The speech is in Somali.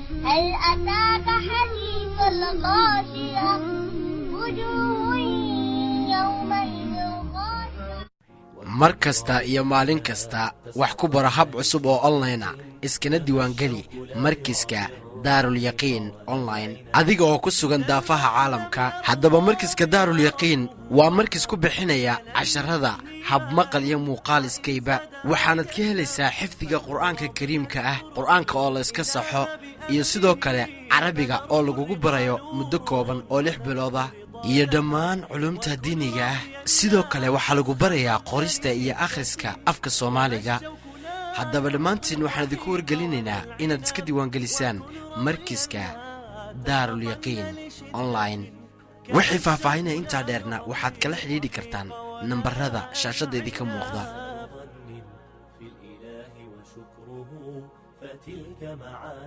هل أتاك حديث الغاشية وجوه يومئذ خاشعة mar kasta iyo maalin kasta wax ku baro hab cusub oo online ah iskana diiwaangeli markiska daarul yaqiin online adiga oo ku sugan daafaha caalamka haddaba markiska daarul yaqiin waa markis ku bixinaya casharada hab maqal iyo muuqaal iskayba waxaanad ka helaysaa xifdiga quraanka kariimka ah quraanka oo la iska saxo iyo sidoo kale carabiga oo lagu barayo muddo kooban oo 6 bilood ah iyo dhammaan culumta diiniga ah sidoo kale waxa lagu barayaa qorista iyo akhriska afka Soomaaliga haddaba dhamaantiin waxaan idinku wargelinaynaa inaad iska diiwaangelisaan markiska daarul yaqiin online wixii faahfaahinaya inta dheerna waxaad kala xiriiri kartaan nambarada shaashadeedii ka muuqda